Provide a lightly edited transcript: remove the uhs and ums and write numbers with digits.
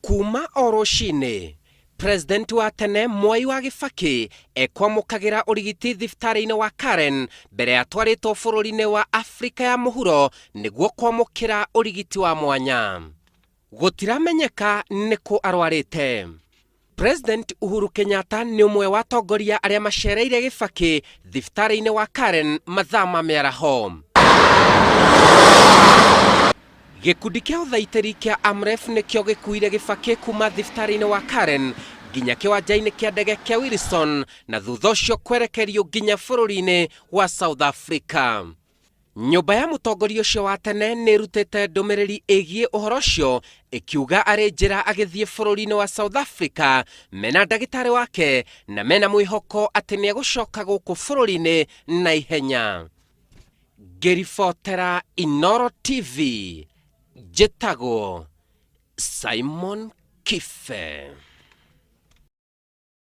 Kuma oroshine, President wa tene Mwai wa Kibaki ekwamukagira urigiti thibitari-ini wa Karen mbere ya twarĩtwo bũrũri-inĩ wa Afrika ya mũhuro nĩguo kwamũkĩra urigiti wa mwanya. Gũtiramenyeka nĩkũ arwarĩte. President Uhuru Kenyatta nĩ ũmwe wa atongoria arĩa macereire Kibaki thibitari-ini wa Karen mathaa ma mĩaraho. Gikundi kia uthaitĩri kia AMREF nĩkĩo gĩkuire Kibaki kuma thibitari-ini wa Karen nginya kiwanja-ini kia ndege kia Wilson na thutha ũcio kwerekerio nginya bũrũri-inĩ wa South Africa. Nyũmba ya mũtongoria ũcio wa tene nĩrutĩte ndũmĩrĩri ĩgiĩ ũhoro ũcio ĩkiuga arĩ njĩra agĩthiĩ bũrũri-inĩ wa South Africa mena ndagĩtarĩ wake na mena mwĩhoko atĩ nĩegũcoka gũkũ bũrũri-inĩ na ihenya. Ngĩribotera Inooro TV, Jetago Simon Kife.